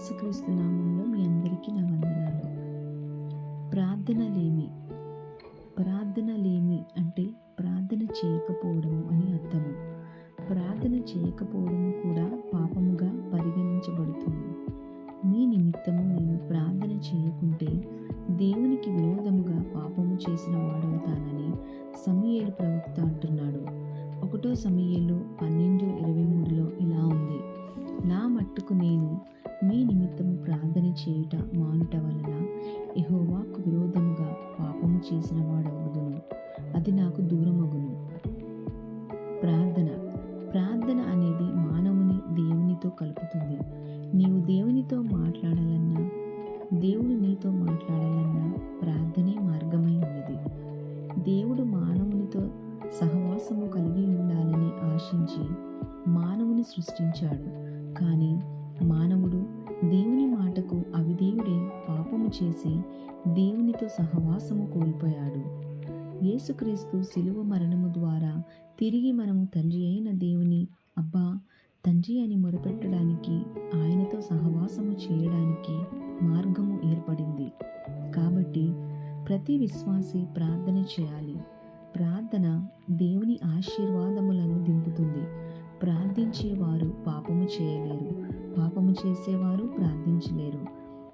యేసుక్రీస్తు నామంలో మీ అందరికీ నా వందనాలు. ప్రార్థన లేమి అంటే ప్రార్థన చేయకపోవడము అని అర్థము. ప్రార్థన చేయకపోవడము కూడా పాపముగా పరిగణించబడుతుంది. మీ నిమిత్తము నేను ప్రార్థన చేయకుంటే దేవునికి విరోధముగా పాపము చేసిన వాడవుతానని సమూయేలు ప్రవక్త అంటున్నాడు. 1 సమూయేలు 12:23లో ఇలా ఉంది: నా మట్టుకు నేను మీ నిమిత్తము ప్రార్థన చేయుట మానుట వలన యెహోవాకు విరోధముగా పాపము చేసిన వాడవదును, అది నాకు దూరమగును. ప్రార్థన అనేది మానవుని దేవునితో కలుపుతుంది. నీవు దేవునితో మాట్లాడాలన్నా, దేవుడు నీతో మాట్లాడాలన్నా ప్రార్థనే మార్గమై ఉన్నది. దేవుడు మానవునితో సహవాసము కలిగి ఉండాలని ఆశించి మానవుని సృష్టించాడు. కానీ మానవుడు దేవుని మాటకు అవిధేయుడై పాపము చేసి దేవునితో సహవాసము కోల్పోయాడు. యేసుక్రీస్తు శిలువ మరణము ద్వారా తిరిగి మనము తండ్రి అయిన దేవుని అబ్బా తండ్రి అని మొరపెట్టడానికి, ఆయనతో సహవాసము చేయడానికి మార్గము ఏర్పడింది. కాబట్టి ప్రతి విశ్వాసి ప్రార్థన చేయాలి. ప్రార్థన దేవుని ఆశీర్వాదములను దింపుతుంది. ప్రార్థించేవారు పాపము చేయలేరు, పాపము చేసేవారు ప్రార్థించలేరు.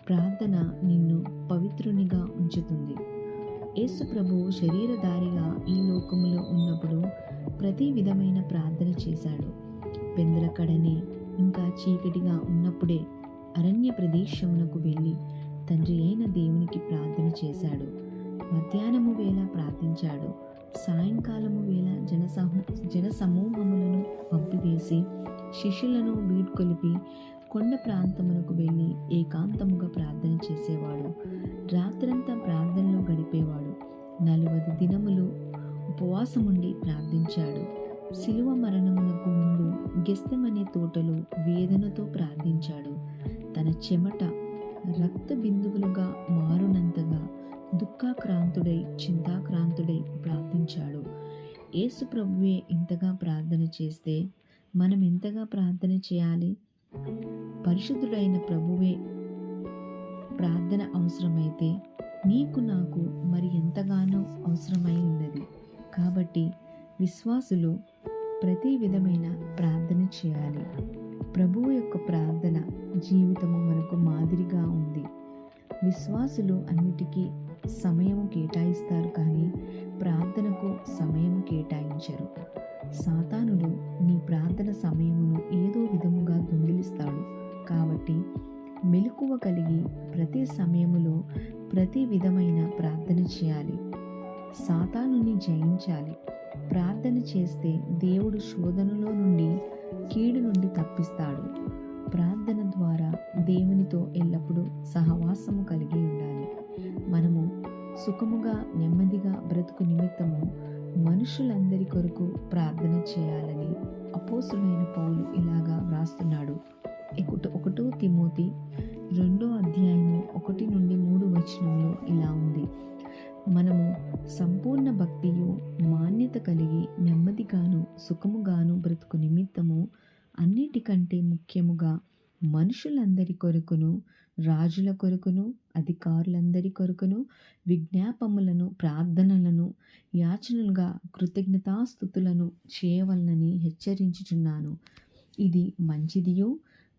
ప్రార్థన నిన్ను పవిత్రునిగా ఉంచుతుంది. యేసు ప్రభువు శరీరధారిగా ఈ లోకములో ఉన్నప్పుడు ప్రతి విధమైన ప్రార్థన చేశాడు. పెందలకడనే ఇంకా చీకటిగా ఉన్నప్పుడే అరణ్య ప్రదేశమునకు వెళ్ళి తండ్రి అయిన దేవునికి ప్రార్థన చేశాడు. మధ్యాహ్నము వేళ ప్రార్థించాడు. సాయంకాలము వేళ జన సమూహములను పంపివేసి శిష్యులను వీడ్కొలిపి కొండ ప్రాంతమునకు వెళ్ళి ఏకాంతముగా ప్రార్థన చేసేవాడు. రాత్రంతా ప్రార్థనలో గడిపేవాడు. 40 దినములు ఉపవాసముండి ప్రార్థించాడు. శిలువ మరణమునకు ముందు గెత్సెమనే తోటలో వేదనతో ప్రార్థించాడు. తన చెమట రక్త బిందువులుగా మారునంతగా దుఃఖాక్రాంతుడై చింతాక్రాంతుడై ప్రార్థించాడు. యేసు ప్రభువే ఇంతగా ప్రార్థన చేస్తే మనం ఎంతగా ప్రార్థన చేయాలి? పరిశుద్ధుడైన ప్రభువే ప్రార్థన అవసరమైతే నీకు నాకు మరి ఎంతగానో అవసరమై ఉన్నది. కాబట్టి విశ్వాసులు ప్రతి విధమైన ప్రార్థన చేయాలి. ప్రభువు యొక్క ప్రార్థన జీవితము మనకు మాదిరిగా ఉంది. విశ్వాసులు అన్నిటికీ సమయము కేటాయిస్తారు, కానీ ప్రార్థనకు సమయం కేటాయించరు. సాతానుడు నీ ప్రార్థన సమయమును ఏదో విధముగా దొంగిలిస్తాడు. కాబట్టి మెలకువ కలిగి ప్రతి సమయములో ప్రతి విధమైన ప్రార్థన చేయాలి. సాతానుని జయించాలి. ప్రార్థన చేస్తే దేవుడు శోధనలో నుండి, కీడు నుండి తప్పిస్తాడు. ప్రార్థన ద్వారా దేవునితో ఎల్లప్పుడూ సహవాసము కలిగి ఉండాలి. మనము సుఖముగా నెమ్మదిగా బ్రతుకు నిమిత్తము మనుషులందరి కొరకు ప్రార్థన చేయాలని అపోస్తులైన పౌలు ఇలాగా వ్రాస్తున్నాడు. 1 తిమోతి 2:1-3 ఇలా ఉంది: మనము సంపూర్ణ భక్తియు మాన్యత కలిగి నెమ్మదిగాను సుఖముగాను బ్రతుకు నిమిత్తము అన్నిటికంటే ముఖ్యముగా మనుషులందరి కొరకును, రాజుల కొరకును, అధికారులందరి కొరకును విజ్ఞాపములను, ప్రార్థనలను, యాచనలుగా కృతజ్ఞతాస్తుతులను చేయవలనని హెచ్చరించుచున్నాను. ఇది మంచిదియు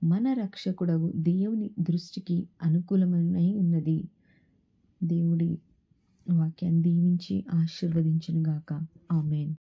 మన రక్షకుడగు దేవుని దృష్టికి అనుకూలమై ఉన్నది. దేవుడి వాక్యాన్ని దీవించి ఆశీర్వదించునుగాక. ఆమేన్.